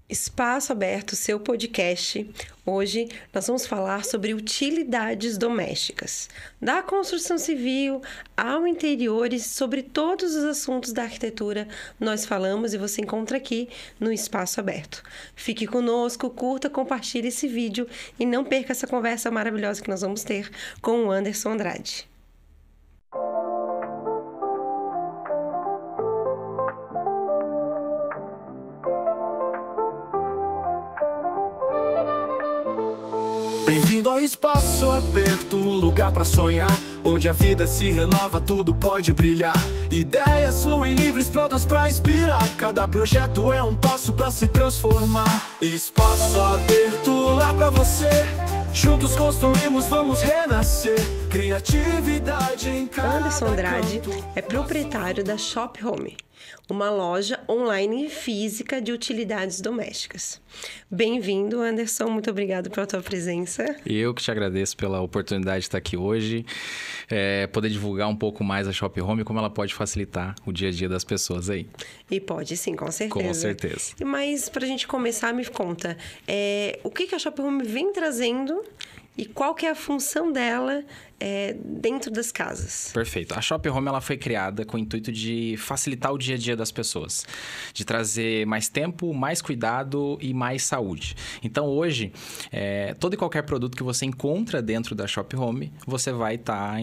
Espaço Aberto, seu podcast. Hoje nós vamos falar sobre utilidades domésticas, da construção civil ao interior e sobre todos os assuntos da arquitetura nós falamos e você encontra aqui no Espaço Aberto. Fique conosco, curta, compartilhe esse vídeo e não perca essa conversa maravilhosa que nós vamos ter com o Anderson Andrade. Bem-vindo ao Espaço Aberto, um lugar pra sonhar, onde a vida se renova, tudo pode brilhar. Ideias fluem livres, prontas pra inspirar. Cada projeto é um passo pra se transformar. Espaço Aberto lá pra você. Juntos construímos, vamos renascer. Criatividade em cada Anderson Andrade canto. é proprietário da Shop Home, uma loja online e física de utilidades domésticas. Bem-vindo, Anderson. Muito obrigado pela tua presença. Eu que te agradeço pela oportunidade de estar aqui hoje, poder divulgar um pouco mais a Shop Home e como ela pode facilitar o dia a dia das pessoas aí. E pode sim, com certeza. Com certeza. Mas, para a gente começar, me conta, o que a Shop Home vem trazendo e qual que é a função dela dentro das casas? Perfeito. A Shop Home ela foi criada com o intuito de facilitar o dia a dia das pessoas, de trazer mais tempo, mais cuidado e mais saúde. Então, hoje, todo e qualquer produto que você encontra dentro da Shop Home, você vai estar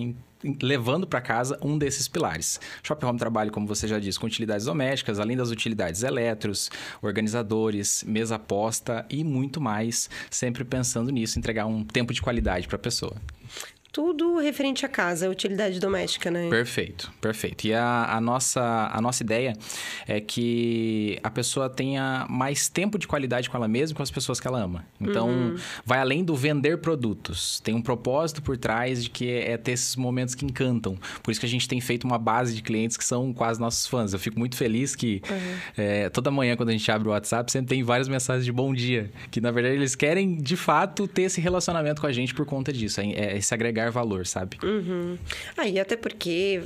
levando para casa um desses pilares. Shop Home trabalha, como você já disse, com utilidades domésticas, além das utilidades eletros, organizadores, mesa posta e muito mais, sempre pensando nisso, entregar um tempo de qualidade para a pessoa. Tudo referente à casa, utilidade doméstica, né? Perfeito, perfeito. E a nossa ideia é que a pessoa tenha mais tempo de qualidade com ela mesma e com as pessoas que ela ama. Então, vai além do vender produtos. Tem um propósito por trás de que é ter esses momentos que encantam. Por isso que a gente tem feito uma base de clientes que são quase nossos fãs. Eu fico muito feliz que toda manhã, quando a gente abre o WhatsApp, sempre tem várias mensagens de bom dia. Que, na verdade, eles querem, de fato, ter esse relacionamento com a gente por conta disso. Esse agregar valor, sabe? E até porque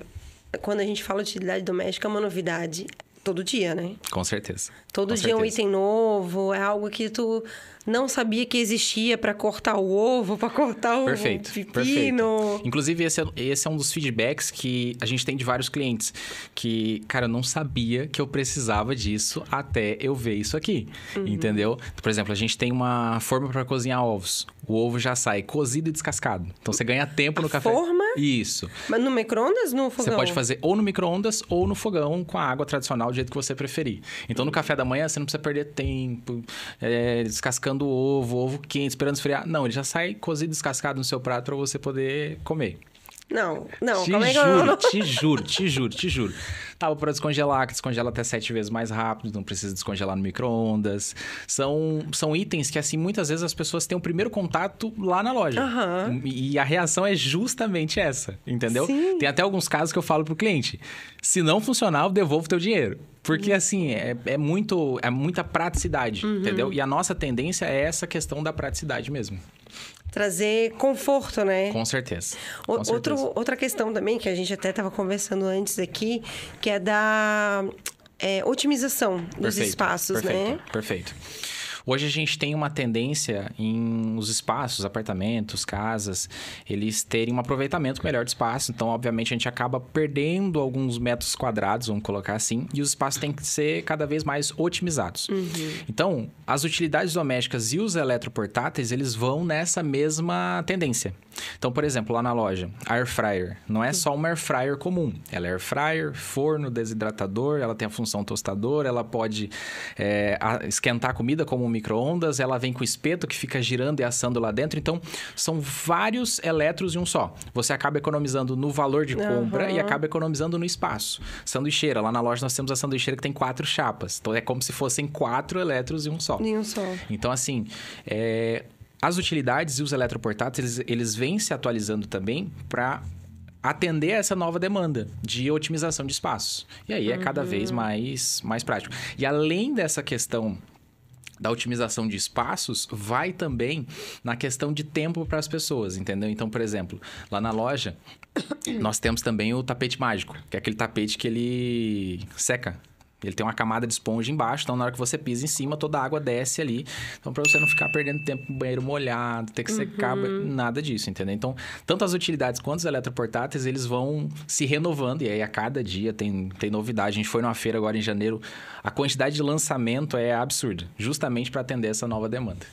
quando a gente fala de utilidade doméstica é uma novidade todo dia, né? Com certeza. Todo dia é um item novo, é algo que tu não sabia que existia para cortar o ovo, para cortar o Perfeito, pepino. perfeito. Inclusive, esse é um dos feedbacks que a gente tem de vários clientes. Que, cara, eu não sabia que eu precisava disso até eu ver isso aqui. Entendeu? Por exemplo, a gente tem uma forma para cozinhar ovos. O ovo já sai cozido e descascado. Então, você ganha tempo no café. Forma? Isso. Mas no micro-ondas, no fogão? Você pode fazer ou no micro-ondas ou no fogão com a água tradicional, do jeito que você preferir. Então, no café da manhã, você não precisa perder tempo descascando o ovo quente, esperando esfriar. Não, ele já sai cozido e descascado no seu prato para você poder comer. Não, calma aí que eu não... Te juro. Tava para descongelar, que descongela até 7 vezes mais rápido, não precisa descongelar no micro-ondas. São itens que, assim, muitas vezes as pessoas têm o primeiro contato lá na loja. E a reação é justamente essa, entendeu? Sim. Tem até alguns casos que eu falo pro cliente, se não funcionar, eu devolvo o teu dinheiro. Porque, assim, é muita praticidade, entendeu? E a nossa tendência é essa questão da praticidade mesmo. Trazer conforto, né? Com certeza. Outra questão também, que a gente até estava conversando antes aqui, que é da otimização dos espaços, né? Perfeito. Hoje a gente tem uma tendência em os espaços, apartamentos, casas, eles terem um aproveitamento melhor do espaço. Então, obviamente, a gente acaba perdendo alguns metros quadrados, vamos colocar assim, e os espaços têm que ser cada vez mais otimizados. Então, as utilidades domésticas e os eletroportáteis, eles vão nessa mesma tendência. Então, por exemplo, lá na loja, Air Fryer. Não é só uma Air Fryer comum. Ela é Air Fryer, forno, desidratador, ela tem a função tostador, ela pode esquentar a comida como um micro-ondas, ela vem com espeto que fica girando e assando lá dentro. Então, são vários eletros em um só. Você acaba economizando no valor de compra e acaba economizando no espaço. Sanduicheira. Lá na loja nós temos a sanduicheira que tem 4 chapas. Então, é como se fossem 4 eletros em um só. Então, assim, as utilidades e os eletroportáteis, eles vêm se atualizando também para atender a essa nova demanda de otimização de espaços. E aí é cada vez mais prático. E além dessa questão da otimização de espaços, vai também na questão de tempo para as pessoas, entendeu? Então, por exemplo, lá na loja, nós temos também o tapete mágico, que é aquele tapete que ele seca Ele tem uma camada de esponja embaixo, então na hora que você pisa em cima, toda a água desce ali. Então, para você não ficar perdendo tempo no banheiro molhado, ter que secar, nada disso, entendeu? Então, tanto as utilidades quanto os eletroportáteis, eles vão se renovando. E aí, a cada dia tem novidade. A gente foi numa feira agora em janeiro. A quantidade de lançamento é absurda, justamente para atender essa nova demanda.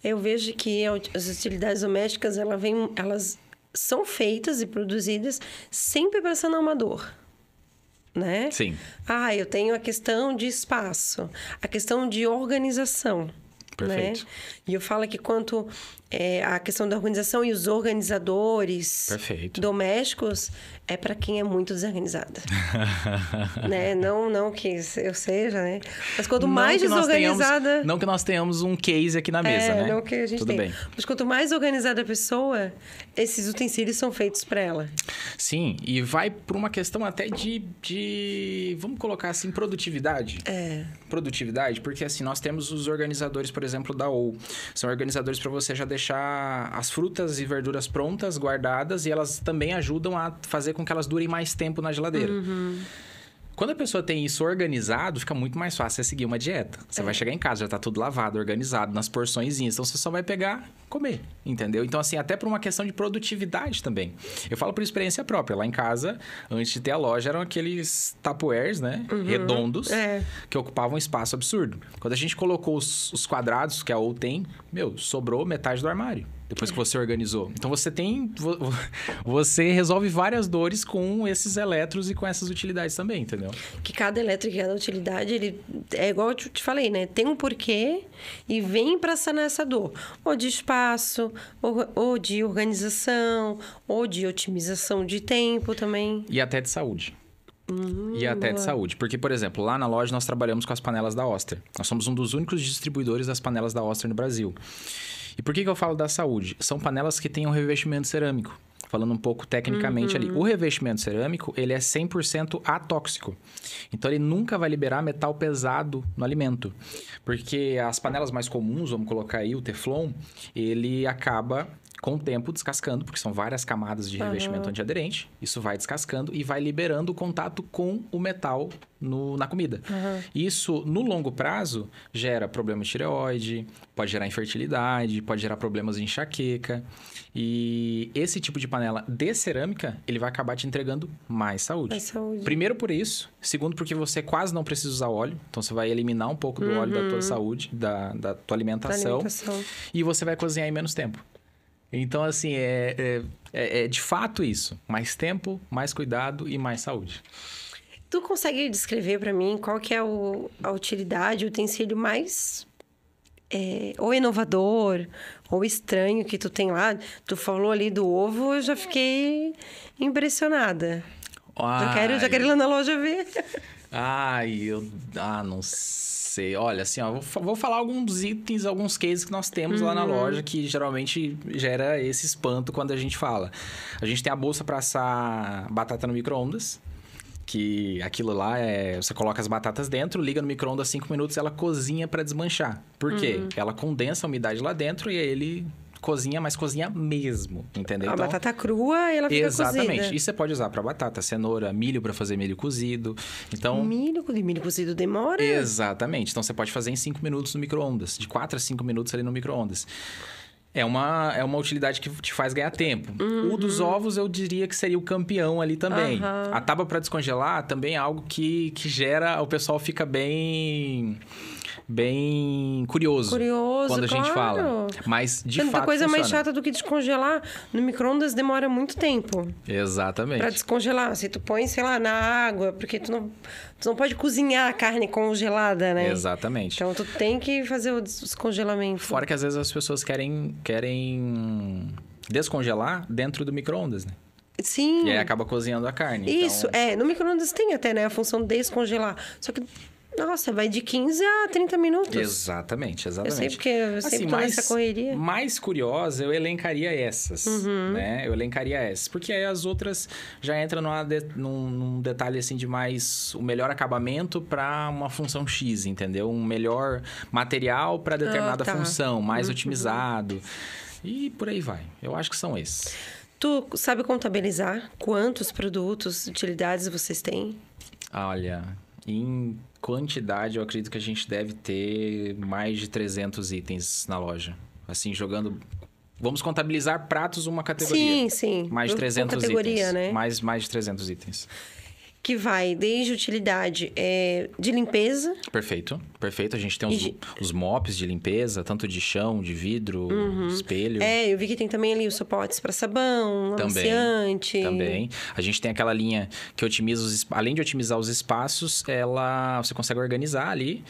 Eu vejo que as utilidades domésticas, elas são feitas e produzidas sempre pensando no amador. Né? Sim. Eu tenho a questão de espaço, a questão de organização. Perfeito. Né? E eu falo que quanto a questão da organização e os organizadores domésticos é para quem é muito desorganizado. Né? Não que eu seja, né? Mas quanto mais desorganizada... Não que nós tenhamos um case aqui na mesa, né? Não que a gente tenha. Mas quanto mais organizada a pessoa, esses utensílios são feitos para ela. Sim, e vai por uma questão até vamos colocar assim, produtividade. Produtividade, porque assim, nós temos os organizadores, por exemplo, da OU. São organizadores para você já deixar as frutas e verduras prontas, guardadas, e elas também ajudam a fazer com que elas durem mais tempo na geladeira. Quando a pessoa tem isso organizado, fica muito mais fácil você seguir uma dieta. Você vai chegar em casa, já tá tudo lavado, organizado, nas porçõezinhas. Então, você só vai pegar, comer, entendeu? Então, assim, até por uma questão de produtividade também. Eu falo por experiência própria. Lá em casa, antes de ter a loja, eram aqueles Tupperwares, né? Redondos, que ocupavam um espaço absurdo. Quando a gente colocou os quadrados, que a OU tem, sobrou metade do armário. Depois que você organizou. Então, você resolve várias dores com esses eletros e com essas utilidades também, entendeu? Que cada elétrico e cada utilidade, ele é igual eu te falei, né? Tem um porquê e vem para sanar essa dor. Ou de espaço, ou de organização, ou de otimização de tempo também. E até de saúde. De saúde. Porque, por exemplo, lá na loja nós trabalhamos com as panelas da Oster. Nós somos um dos únicos distribuidores das panelas da Oster no Brasil. E por que eu falo da saúde? São panelas que têm um revestimento cerâmico. Falando um pouco tecnicamente ali. O revestimento cerâmico, ele é 100% atóxico. Então, ele nunca vai liberar metal pesado no alimento. Porque as panelas mais comuns, vamos colocar aí o Teflon, ele acaba com o tempo descascando, porque são várias camadas de revestimento antiaderente. Isso vai descascando e vai liberando o contato com o metal na comida. Isso, no longo prazo, gera problema de tireoide, pode gerar infertilidade, pode gerar problemas de enxaqueca. E esse tipo de panela de cerâmica, ele vai acabar te entregando mais saúde. Primeiro por isso. Segundo porque você quase não precisa usar óleo. Então, você vai eliminar um pouco do óleo da tua saúde, da tua alimentação. E você vai cozinhar em menos tempo. Então, assim, é de fato isso. Mais tempo, mais cuidado e mais saúde. Tu consegue descrever para mim qual que é a utilidade, o utensílio mais ou inovador ou estranho que tu tem lá? Tu falou ali do ovo, eu já fiquei impressionada. Já quero ir lá na loja ver. Não sei. Olha, assim, vou falar alguns itens, alguns cases que nós temos lá na loja que geralmente gera esse espanto quando a gente fala. A gente tem a bolsa para assar batata no micro-ondas, que aquilo lá você coloca as batatas dentro, liga no micro-ondas 5 minutos, ela cozinha para desmanchar. Por quê? Ela condensa a umidade lá dentro e aí ele cozinha, mas cozinha mesmo, entendeu? A batata crua, ela fica exatamente. cozida. E você pode usar para batata, cenoura, milho para fazer milho cozido. Então, milho cozido demora? Exatamente. Então, você pode fazer em 5 minutos no micro-ondas. De 4 a 5 minutos ali no micro-ondas. É uma utilidade que te faz ganhar tempo. O dos ovos, eu diria que seria o campeão ali também. A tábua para descongelar também é algo que gera... O pessoal fica bem curioso quando a gente fala. Mas, de fato, coisa funciona. mais chata do que descongelar. No micro-ondas demora muito tempo. Exatamente. Pra descongelar. Se tu põe, sei lá, na água, porque tu não pode cozinhar a carne congelada, né? Exatamente. Então, tu tem que fazer o descongelamento. Fora que, às vezes, as pessoas querem descongelar dentro do micro-ondas, né? Sim. E aí acaba cozinhando a carne. Isso, no micro-ondas tem até, né? A função de descongelar. Só que... Nossa, vai de 15 a 30 minutos. Exatamente. Eu sei porque eu sempre tô nessa correria. Mais curiosa, eu elencaria essas, né? Eu elencaria essas. Porque aí as outras já entram num detalhe, assim, de mais... O melhor acabamento para uma função X, entendeu? Um melhor material para determinada função, mais otimizado. E por aí vai. Eu acho que são esses. Tu sabe contabilizar quantos produtos, utilidades vocês têm? Olha... Em quantidade, eu acredito que a gente deve ter mais de 300 itens na loja. Assim, jogando... Vamos contabilizar pratos uma categoria. Sim. Mais de 300 categoria, itens. Né? Mais de 300 itens. Que vai desde utilidade de limpeza. Perfeito. A gente tem os mops de limpeza, tanto de chão, de vidro, espelho. Eu vi que tem também ali os suportes para sabão, amaciante. Também. A gente tem aquela linha que otimiza além de otimizar os espaços, você consegue organizar ali.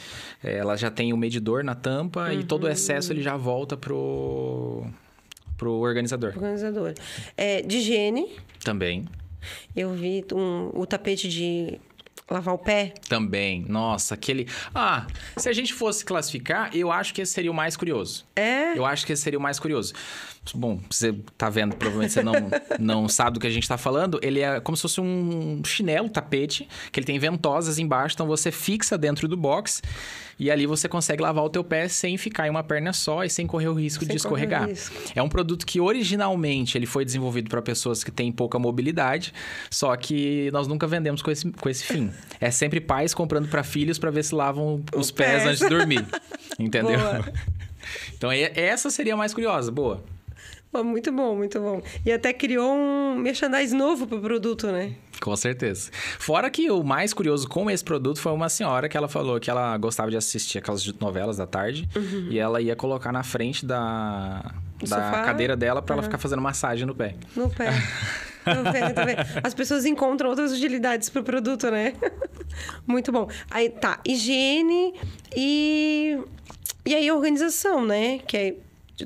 Ela já tem o medidor na tampa e todo o excesso ele já volta pro organizador. De higiene. Também. Eu vi o tapete de lavar o pé. Também. Nossa, aquele... se a gente fosse classificar, eu acho que esse seria o mais curioso. É? Eu acho que esse seria o mais curioso. Bom, você tá vendo, provavelmente você não sabe do que a gente tá falando. Ele é como se fosse um chinelo, tapete, que ele tem ventosas embaixo, então você fixa dentro do box e ali você consegue lavar o teu pé sem ficar em uma perna só e sem correr o risco de escorregar. É um produto que originalmente ele foi desenvolvido para pessoas que têm pouca mobilidade, só que nós nunca vendemos com esse fim. É sempre pais comprando para filhos para ver se lavam os pés antes de dormir. Entendeu? Boa. Então essa seria a mais curiosa. Boa. Muito bom. E até criou um merchandise novo pro produto, né? Com certeza. Fora que o mais curioso com esse produto foi uma senhora que ela falou que ela gostava de assistir aquelas novelas da tarde e ela ia colocar na frente da cadeira dela para ela ficar fazendo massagem no pé. No pé. Tô vendo. As pessoas encontram outras utilidades pro produto, né? Muito bom. Aí tá, higiene e aí organização, né? Que é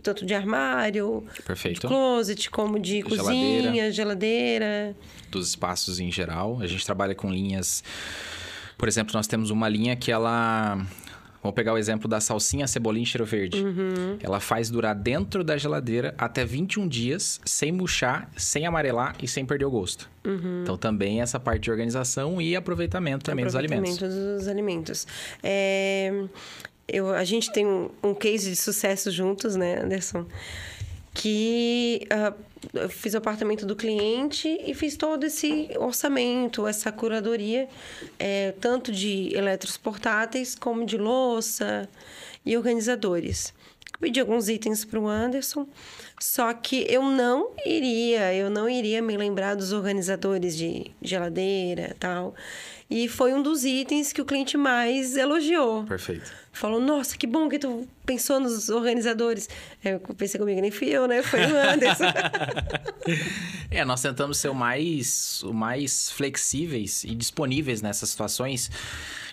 tanto de armário, perfeito, de closet, como de cozinha, geladeira. Dos espaços em geral. A gente trabalha com linhas... Por exemplo, nós temos uma linha que ela... Vamos pegar o exemplo da salsinha, cebolinha e cheiro verde. Ela faz durar dentro da geladeira até 21 dias, sem murchar, sem amarelar e sem perder o gosto. Então, também essa parte de organização e aproveitamento também dos alimentos. Dos alimentos. A gente tem um case de sucesso juntos, né, Anderson? Que eu fiz o apartamento do cliente e fiz todo esse orçamento, essa curadoria, tanto de eletros portáteis como de louça e organizadores. Pedi alguns itens para o Anderson, só que eu não iria me lembrar dos organizadores de geladeira e tal. E foi um dos itens que o cliente mais elogiou. Perfeito. Falou, nossa, que bom que tu pensou nos organizadores. Eu pensei comigo, nem fui eu, né? Foi o Anderson. Nós tentamos ser o mais flexíveis e disponíveis nessas situações,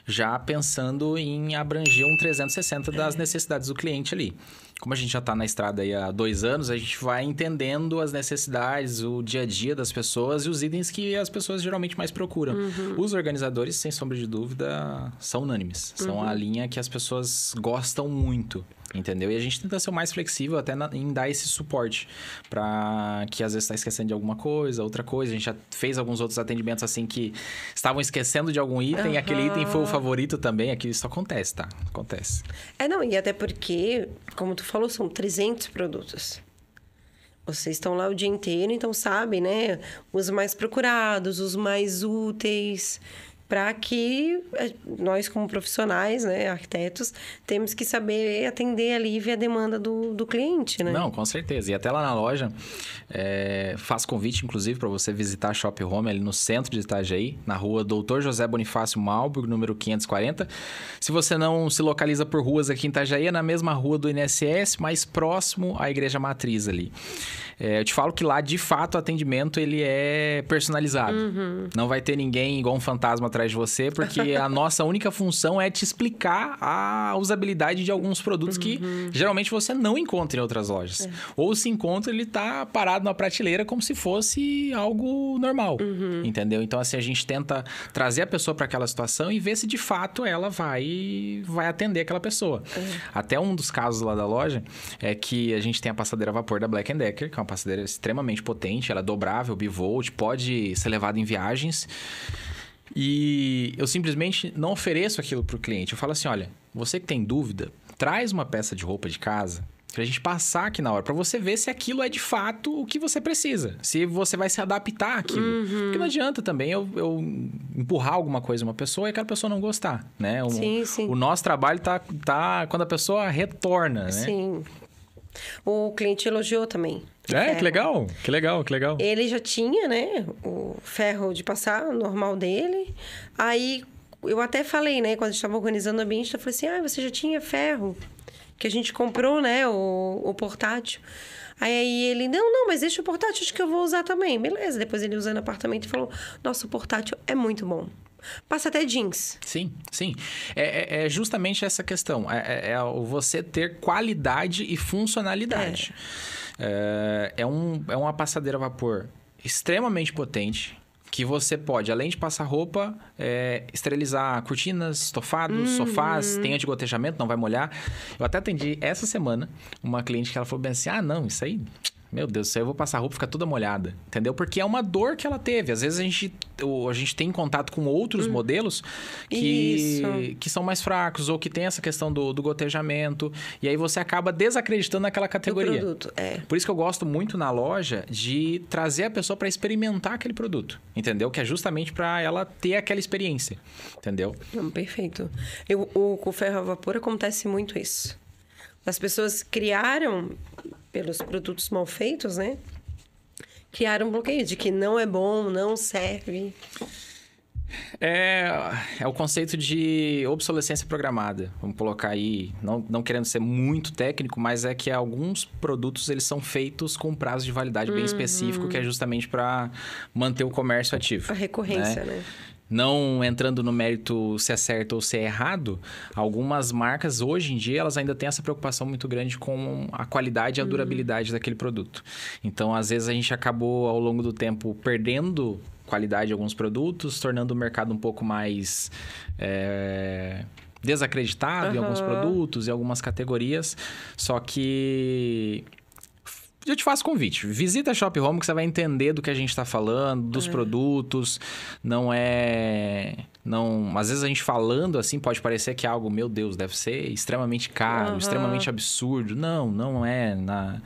já pensando em abranger um 360 das necessidades do cliente ali. Como a gente já está na estrada aí há 2 anos, a gente vai entendendo as necessidades, o dia a dia das pessoas e os itens que as pessoas geralmente mais procuram. Os organizadores, sem sombra de dúvida, são unânimes. São a linha que as pessoas gostam muito, entendeu? E a gente tenta ser o mais flexível até em dar esse suporte para que às vezes está esquecendo de alguma coisa, outra coisa. A gente já fez alguns outros atendimentos assim que estavam esquecendo de algum item e aquele item foi o favorito também. Aqui isso acontece, tá? Acontece. E até porque, como tu falou, são 300 produtos. Vocês estão lá o dia inteiro, então sabem, né? Os mais procurados, os mais úteis, para que nós, como profissionais, né, arquitetos, temos que saber atender ali e ver a demanda do cliente, né? Não, com certeza. E até lá na loja, faço convite, inclusive, para você visitar a Shop Home ali no centro de Itajaí, na rua Doutor José Bonifácio Malburg, número 540. Se você não se localiza por ruas aqui em Itajaí, é na mesma rua do INSS, mais próximo à Igreja Matriz ali. Eu te falo que lá, de fato, o atendimento ele é personalizado. Não vai ter ninguém igual um fantasma atrás de você, porque a nossa única função é te explicar a usabilidade de alguns produtos que geralmente você não encontra em outras lojas. Ou se encontra, ele tá parado na prateleira como se fosse algo normal, entendeu? Então, assim, a gente tenta trazer a pessoa para aquela situação e ver se de fato ela vai atender aquela pessoa. Até um dos casos lá da loja é que a gente tem a passadeira a vapor da Black & Decker, que é uma passadeira extremamente potente, ela é dobrável, bivolt, pode ser levada em viagens. E eu simplesmente não ofereço aquilo para o cliente. Eu falo assim, olha, você que tem dúvida, traz uma peça de roupa de casa Pra gente passar aqui na hora, pra você ver se aquilo é de fato o que você precisa. Se você vai se adaptar àquilo. Porque não adianta também eu empurrar alguma coisa em uma pessoa e aquela pessoa não gostar, né? Sim. O nosso trabalho tá quando a pessoa retorna, né? Sim. O cliente elogiou também. Que legal, que legal, que legal. Ele já tinha, né, o ferro de passar normal dele. Aí, eu até falei, né, quando a gente estava organizando o ambiente, eu falei assim, você já tinha ferro? Que a gente comprou, né, o portátil. Aí ele, não, mas deixa o portátil, acho que eu vou usar também. Beleza, depois ele usando no apartamento e falou, nossa, o portátil é muito bom. Passa até jeans. Sim. É justamente essa questão. É você ter qualidade e funcionalidade. É uma passadeira a vapor extremamente potente, que você pode, além de passar roupa, esterilizar cortinas, estofados, sofás, tem antigotejamento, não vai molhar. Eu até atendi essa semana uma cliente que ela falou bem assim, não, isso aí... Meu Deus, isso aí eu vou passar a roupa e ficar toda molhada, entendeu? Porque é uma dor que ela teve. Às vezes a gente tem contato com outros modelos que são mais fracos ou que tem essa questão do gotejamento. E aí você acaba desacreditando naquela categoria. Do produto, Por isso que eu gosto muito na loja de trazer a pessoa para experimentar aquele produto, entendeu? Que é justamente para ela ter aquela experiência, entendeu? Perfeito. Com o ferro a vapor acontece muito isso. As pessoas criaram, pelos produtos mal feitos, né? Criaram um bloqueio de que não é bom, não serve. É o conceito de obsolescência programada. Vamos colocar aí, não querendo ser muito técnico, mas é que alguns produtos eles são feitos com prazo de validade bem específico, que é justamente para manter o comércio ativo. A recorrência, né? Não entrando no mérito se é certo ou se é errado, algumas marcas, hoje em dia, elas ainda têm essa preocupação muito grande com a qualidade e a durabilidade daquele produto. Então, às vezes, a gente acabou, ao longo do tempo, perdendo qualidade de alguns produtos, tornando o mercado um pouco mais desacreditado em alguns produtos, em algumas categorias. Só que... eu te faço convite. Visita a Shop Home que você vai entender do que a gente está falando, dos produtos. Às vezes a gente falando assim pode parecer que é algo, meu Deus, deve ser extremamente caro, extremamente absurdo. Não é. Pra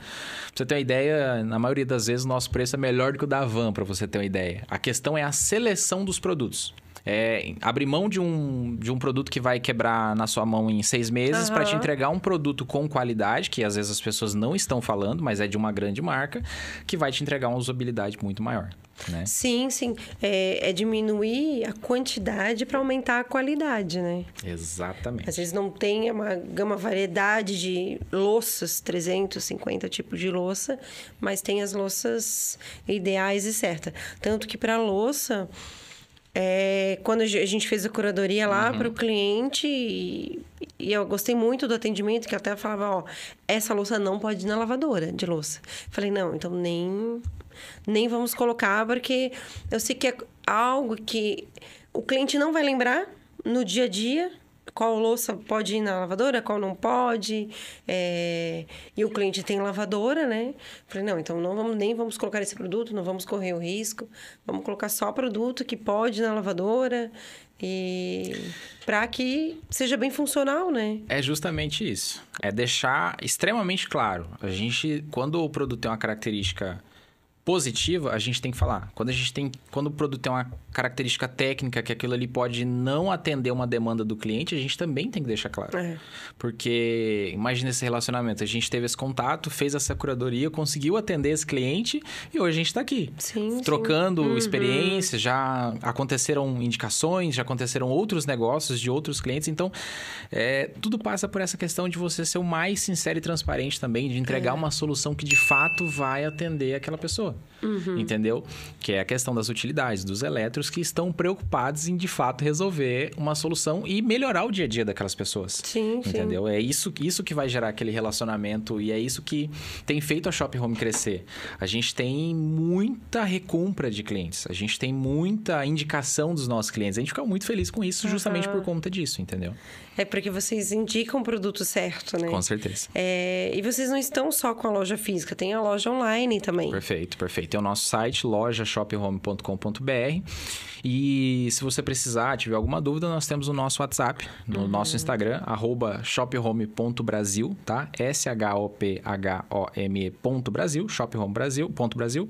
você ter uma ideia, na maioria das vezes o nosso preço é melhor do que o da Havan, para você ter uma ideia. A questão é a seleção dos produtos. Abrir mão de um produto que vai quebrar na sua mão em 6 meses para te entregar um produto com qualidade, que às vezes as pessoas não estão falando, mas é de uma grande marca, que vai te entregar uma usabilidade muito maior, né? Sim. É diminuir a quantidade para aumentar a qualidade, né? Exatamente. Às vezes não tem uma variedade de louças, 350 tipos de louça, mas tem as louças ideais e certas. Tanto que para louça... quando a gente fez a curadoria lá para o cliente e eu gostei muito do atendimento, que até falava, essa louça não pode ir na lavadora de louça. Falei, não, então nem vamos colocar, porque eu sei que é algo que o cliente não vai lembrar no dia a dia, qual louça pode ir na lavadora, qual não pode. E o cliente tem lavadora, né? Falei, não, então nem vamos colocar esse produto, não vamos correr o risco. Vamos colocar só produto que pode ir na lavadora. E para que seja bem funcional, né? É justamente isso. É deixar extremamente claro. Quando o produto tem uma característica positiva, a gente tem que falar. Quando o produto tem uma característica técnica que aquilo ali pode não atender uma demanda do cliente, a gente também tem que deixar claro. Porque imagina esse relacionamento. A gente teve esse contato, fez essa curadoria, conseguiu atender esse cliente e hoje a gente está aqui. Trocando experiências, já aconteceram indicações, já aconteceram outros negócios de outros clientes. Então, tudo passa por essa questão de você ser o mais sincero e transparente também, de entregar uma solução que de fato vai atender aquela pessoa. Entendeu? Que é a questão das utilidades, dos elétricos que estão preocupados em, de fato, resolver uma solução e melhorar o dia a dia daquelas pessoas. Entendeu? É isso que vai gerar aquele relacionamento e é isso que tem feito a Shop Home crescer. A gente tem muita recompra de clientes, a gente tem muita indicação dos nossos clientes. A gente fica muito feliz com isso justamente por conta disso, entendeu? É porque vocês indicam o produto certo, né? Com certeza. E vocês não estão só com a loja física, tem a loja online também. Perfeito. perfeito. Tem o nosso site, loja.shopperhome.com.br. E se você precisar, tiver alguma dúvida, nós temos o nosso WhatsApp, no nosso Instagram, @shopperhome.brasil, tá? SHOPHOME.brasil, shopperhomebrasil.brasil.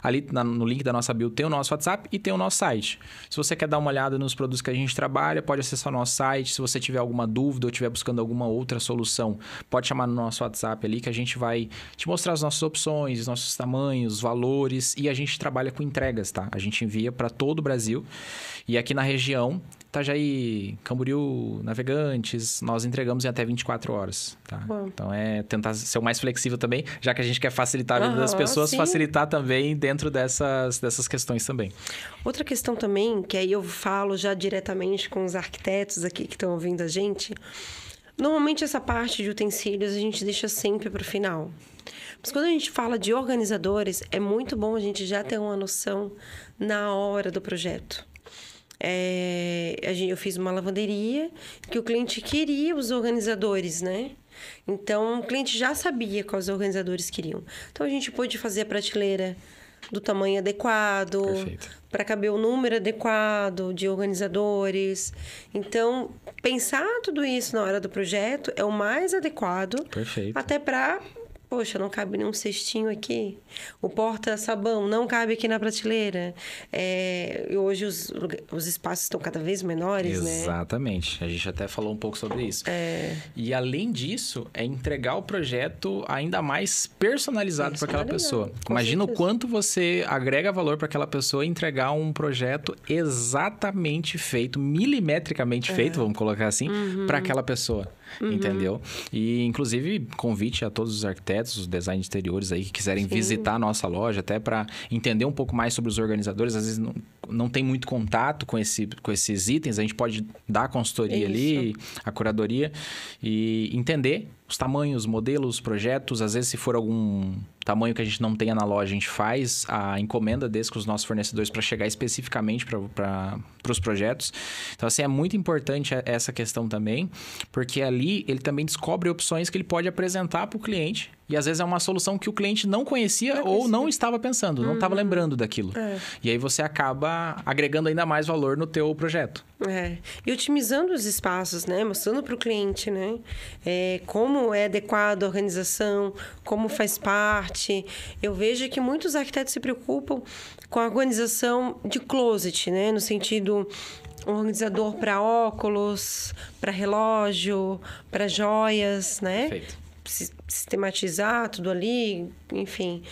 Ali no link da nossa bio tem o nosso WhatsApp e tem o nosso site. Se você quer dar uma olhada nos produtos que a gente trabalha, pode acessar o nosso site. Se você tiver alguma dúvida ou estiver buscando alguma outra solução, pode chamar no nosso WhatsApp ali que a gente vai te mostrar as nossas opções, os nossos tamanhos, valores. E a gente trabalha com entregas, tá? A gente envia para todo o Brasil. E aqui na região, Itajaí, Camboriú, Navegantes, nós entregamos em até 24 horas, tá? Então, é tentar ser o mais flexível também, já que a gente quer facilitar a vida das pessoas, sim. Facilitar também dentro dessas questões também. Outra questão também, que aí eu falo já diretamente com os arquitetos aqui que estão ouvindo a gente, normalmente essa parte de utensílios a gente deixa sempre para o final. Mas quando a gente fala de organizadores, é muito bom a gente já ter uma noção na hora do projeto. Eu fiz uma lavanderia que o cliente queria os organizadores, né? Então, o cliente já sabia quais organizadores queriam. Então, a gente pôde fazer a prateleira do tamanho adequado, para caber o número adequado de organizadores. Então, pensar tudo isso na hora do projeto é o mais adequado. Perfeito. Até para... Poxa, não cabe nenhum cestinho aqui. O porta-sabão não cabe aqui na prateleira. Hoje os espaços estão cada vez menores, né? Exatamente. A gente até falou um pouco sobre isso. E além disso, é entregar o projeto ainda mais personalizado para aquela pessoa. Imagina o quanto você agrega valor para aquela pessoa entregar um projeto exatamente feito, milimetricamente feito, vamos colocar assim, para aquela pessoa. Entendeu? E, inclusive, convite a todos os arquitetos, os designers exteriores aí que quiserem visitar a nossa loja, até para entender um pouco mais sobre os organizadores. Às vezes não tem muito contato com esses itens, a gente pode dar a consultoria ali, a curadoria e entender os tamanhos, modelos, projetos. Às vezes, se for algum tamanho que a gente não tenha na loja, a gente faz a encomenda desse com os nossos fornecedores para chegar especificamente para os projetos. Então, assim, é muito importante essa questão também, porque ali ele também descobre opções que ele pode apresentar para o cliente. E às vezes é uma solução que o cliente não conhecia ou não estava pensando, não estava lembrando daquilo. E aí você acaba agregando ainda mais valor no teu projeto. E otimizando os espaços, né? Mostrando para o cliente, né? Como é adequada a organização, como faz parte. Eu vejo que muitos arquitetos se preocupam com a organização de closet, né? No sentido... um organizador para óculos, para relógio, para joias, né? Perfeito. Sistematizar tudo ali, enfim,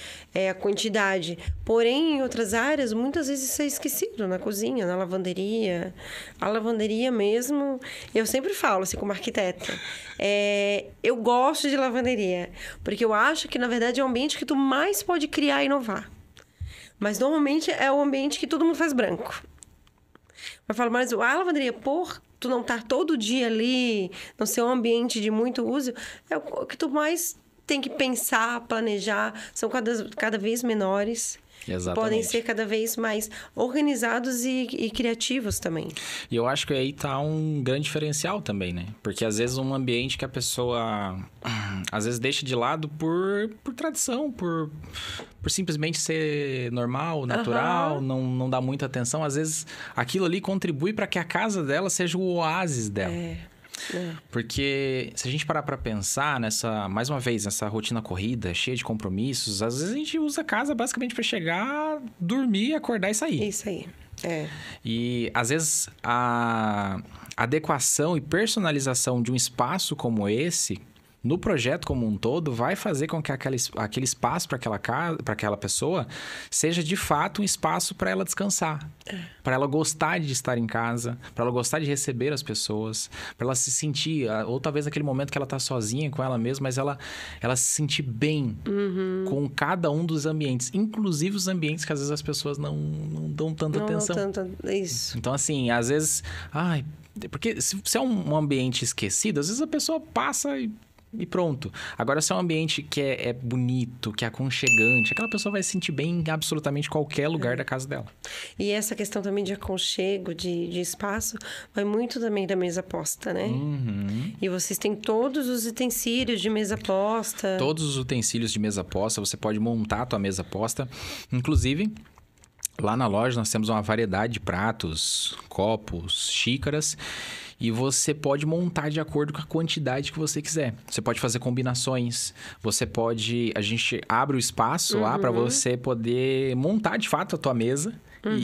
a quantidade. Porém, em outras áreas, muitas vezes isso é esquecido, na cozinha, na lavanderia. A lavanderia mesmo, eu sempre falo, assim, como arquiteta, eu gosto de lavanderia, porque eu acho que, na verdade, é o ambiente que tu mais pode criar e inovar. Mas, normalmente, é o ambiente que todo mundo faz branco. Mas falo, mas a lavanderia, por tu não estar todo dia ali, não ser um ambiente de muito uso, é o que tu mais tem que pensar, planejar, são cada vez menores. Exatamente. Podem ser cada vez mais organizados e criativos também. E eu acho que aí tá um grande diferencial também, né? Porque às vezes um ambiente que a pessoa às vezes deixa de lado por tradição, por simplesmente ser normal, natural, não dá muita atenção. Às vezes aquilo ali contribui para que a casa dela seja o oásis dela. Porque se a gente parar para pensar mais uma vez, nessa rotina corrida, cheia de compromissos, às vezes a gente usa a casa basicamente para chegar, dormir, acordar e sair. Isso aí. E às vezes a adequação e personalização de um espaço como esse, no projeto como um todo, vai fazer com que aquele espaço para aquela pessoa seja de fato um espaço para ela descansar, para ela gostar de estar em casa, para ela gostar de receber as pessoas, para ela se sentir, ou talvez naquele momento que ela está sozinha com ela mesma, mas ela se sentir bem com cada um dos ambientes, inclusive os ambientes que às vezes as pessoas não dão tanta atenção. Isso. Então, assim, às vezes... porque se é um ambiente esquecido, às vezes a pessoa passa e e pronto. Agora, se é um ambiente que é bonito, que é aconchegante, aquela pessoa vai se sentir bem em absolutamente qualquer lugar da casa dela. E essa questão também de aconchego, de espaço, vai muito também da mesa posta, né? E vocês têm todos os utensílios de mesa posta. Todos os utensílios de mesa posta, você pode montar a tua mesa posta. Inclusive, lá na loja nós temos uma variedade de pratos, copos, xícaras. E você pode montar de acordo com a quantidade que você quiser. Você pode fazer combinações. Você pode... A gente abre o espaço lá para você poder montar de fato a tua mesa.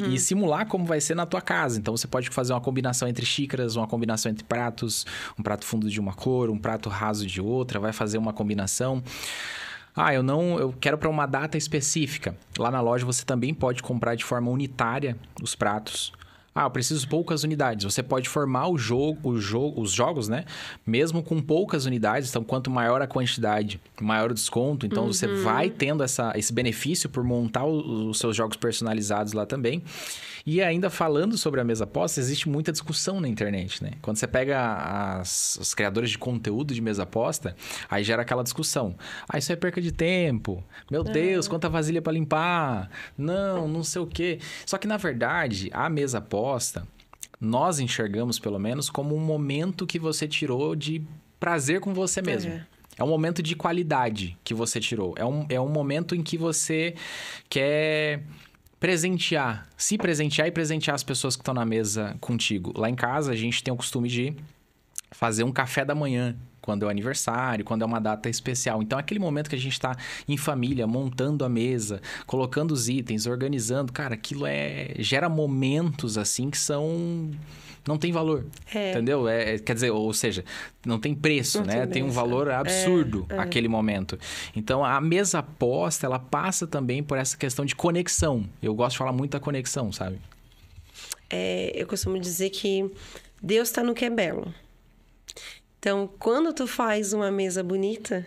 E simular como vai ser na tua casa. Então, você pode fazer uma combinação entre xícaras, uma combinação entre pratos, um prato fundo de uma cor, um prato raso de outra. Vai fazer uma combinação. Eu quero para uma data específica. Lá na loja, você também pode comprar de forma unitária os pratos. Eu preciso poucas unidades. Você pode formar os jogos, né? Mesmo com poucas unidades. Então, quanto maior a quantidade, maior o desconto. Então, você vai tendo esse benefício por montar os seus jogos personalizados lá também. E ainda falando sobre a mesa posta, existe muita discussão na internet, né? Quando você pega os criadores de conteúdo de mesa posta, aí gera aquela discussão. Isso é perca de tempo. Meu Deus, quanta vasilha para limpar. Não sei o quê. Só que, na verdade, a mesa posta, nós enxergamos, pelo menos, como um momento que você tirou de prazer com você mesmo. É um momento de qualidade que você tirou. É um momento em que você quer se presentear e presentear as pessoas que estão na mesa contigo. Lá em casa, a gente tem o costume de fazer um café da manhã, quando é o aniversário, quando é uma data especial. Então, aquele momento que a gente está em família, montando a mesa, colocando os itens, organizando, cara, aquilo gera momentos, assim, que são... Não tem valor, entendeu? Quer dizer, ou seja, não tem preço, né? Tem um valor absurdo aquele momento. Então, a mesa posta, ela passa também por essa questão de conexão. Eu gosto de falar muito da conexão, sabe? Eu costumo dizer que Deus está no que é belo. Então, quando tu faz uma mesa bonita,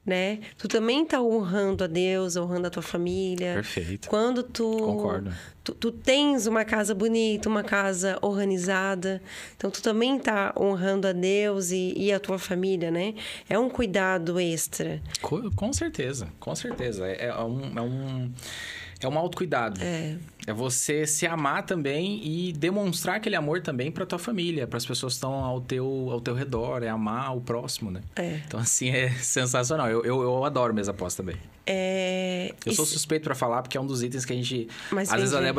né? Tu também tá honrando a Deus, honrando a tua família. Perfeito. Quando Concordo. Tu tens uma casa bonita, uma casa organizada, então tu também tá honrando a Deus e a tua família, né? É um cuidado extra. Com certeza, com certeza. É um autocuidado. É você se amar também e demonstrar aquele amor também para tua família, para as pessoas que estão ao teu redor, amar o próximo, né? Então, assim, é sensacional. Eu adoro mesa posta também. Eu sou suspeito para falar, porque é um dos itens que a gente...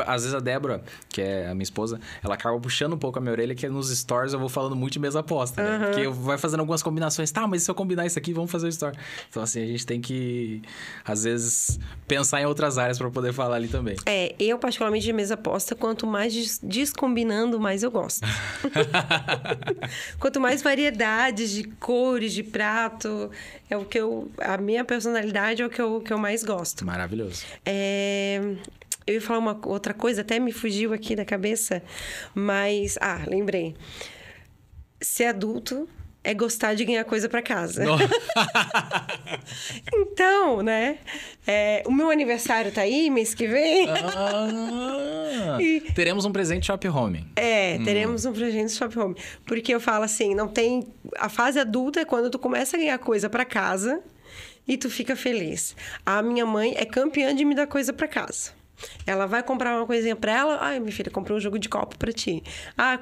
Às vezes a Débora, que é a minha esposa, ela acaba puxando um pouco a minha orelha, que nos stories eu vou falando muito de mesa posta, né? Porque vai fazendo algumas combinações. Mas se eu combinar isso aqui, vamos fazer o story. Então, assim, a gente tem que, às vezes, pensar em outras áreas para poder falar ali também. Eu particularmente de mesa posta, quanto mais descombinando, mais eu gosto. Quanto mais variedades de cores, de prato, é o que a minha personalidade é o que eu mais gosto. Maravilhoso. Eu ia falar uma outra coisa, até me fugiu aqui da cabeça, mas... lembrei. Ser adulto é gostar de ganhar coisa pra casa. Então, né? O meu aniversário tá aí, mês que vem. Teremos um presente Shop Home. Teremos um presente Shop Home. Porque eu falo assim, não tem... A fase adulta é quando tu começa a ganhar coisa pra casa e tu fica feliz. A minha mãe é campeã de me dar coisa pra casa. Ela vai comprar uma coisinha pra ela. Minha filha, comprei um jogo de copo pra ti.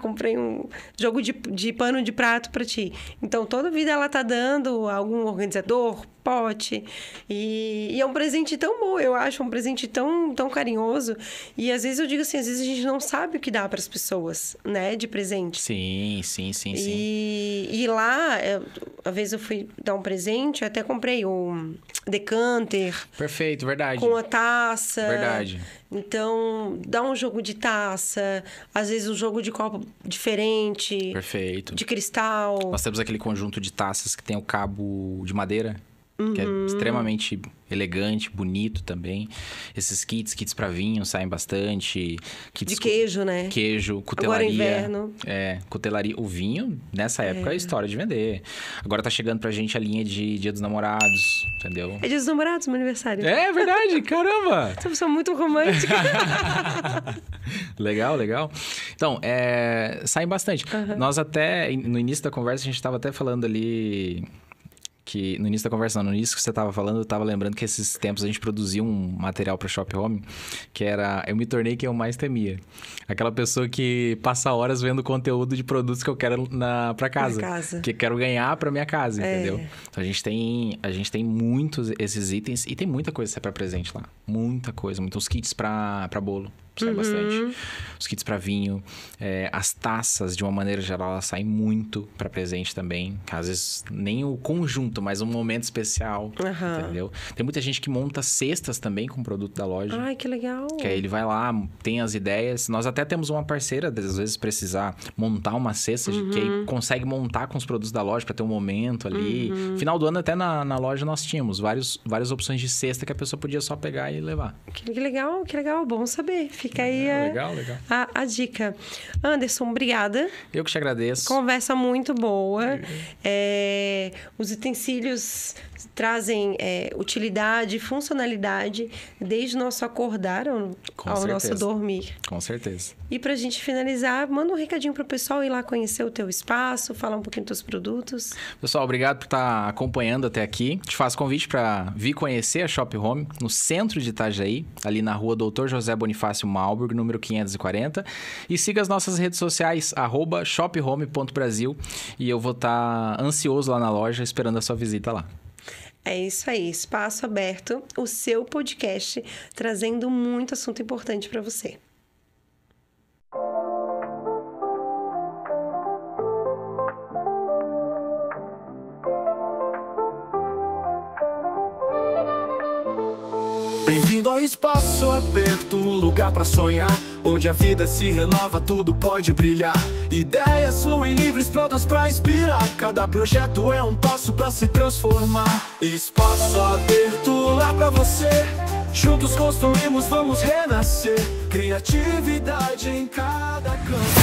Comprei um jogo de pano de prato pra ti. Então, toda vida ela tá dando algum organizador, pote. E é um presente tão bom, eu acho. Um presente tão, tão carinhoso. E às vezes eu digo assim, às vezes a gente não sabe o que dá pras pessoas, né? De presente. Sim. E lá, às vezes eu fui dar um presente, eu até comprei um decanter. Perfeito, verdade. Com a taça. Verdade. Então, dá um jogo de taça, às vezes um jogo de copo diferente. Perfeito. De cristal. Nós temos aquele conjunto de taças que tem o cabo de madeira, que é extremamente elegante, bonito também. Esses kits para vinho saem bastante. Kits de queijo, né? Queijo, cutelaria. Agora inverno. Cutelaria. O vinho, nessa época, é história de vender. Agora tá chegando pra gente a linha de Dia dos Namorados, entendeu? É Dia dos Namorados, meu aniversário. É verdade, caramba! Essa pessoa muito romântica. Legal. Então, saem bastante. Nós até, no início da conversa, a gente tava até falando ali... que no início da conversa, no início que você estava falando, eu estava lembrando que esses tempos a gente produzia um material para Shop Home, que era Eu Me Tornei Quem Eu Mais Temia. Aquela pessoa que passa horas vendo conteúdo de produtos que eu quero para casa. Que quero ganhar para minha casa, entendeu? Então a gente tem muitos esses itens e tem muita coisa para presente lá. Muita coisa, muitos kits para bolo. Sai bastante. Os kits para vinho. As taças, de uma maneira geral, elas saem muito para presente também. Às vezes, nem o conjunto, mas um momento especial. Entendeu? Tem muita gente que monta cestas também com o produto da loja. Ai, que legal. Que aí ele vai lá, tem as ideias. Nós até temos uma parceira, às vezes precisar montar uma cesta, que aí consegue montar com os produtos da loja para ter um momento ali. Final do ano, até na loja, nós tínhamos várias opções de cesta que a pessoa podia só pegar e levar. Que legal, que legal. Bom saber. Fica aí legal. A dica. Anderson, obrigada. Eu que te agradeço. Conversa muito boa. Os utensílios trazem utilidade, funcionalidade, desde o nosso acordar ao nosso dormir. Com certeza. E pra gente finalizar, manda um recadinho pro pessoal ir lá conhecer o teu espaço, falar um pouquinho dos teus produtos. Pessoal, obrigado por estar acompanhando até aqui. Te faço convite para vir conhecer a Shop Home no centro de Itajaí, ali na rua Dr. José Bonifácio Malburg, número 540. E siga as nossas redes sociais, @shophome.brasil. E eu vou estar ansioso lá na loja, esperando a sua visita lá. É isso aí, Espaço Aberto, o seu podcast, trazendo muito assunto importante para você. Bem-vindo ao Espaço Aberto, um lugar pra sonhar, onde a vida se renova, tudo pode brilhar. Ideias fluem livres, prontas pra inspirar. Cada projeto é um passo pra se transformar. Espaço Aberto lá pra você. Juntos construímos, vamos renascer. Criatividade em cada canto.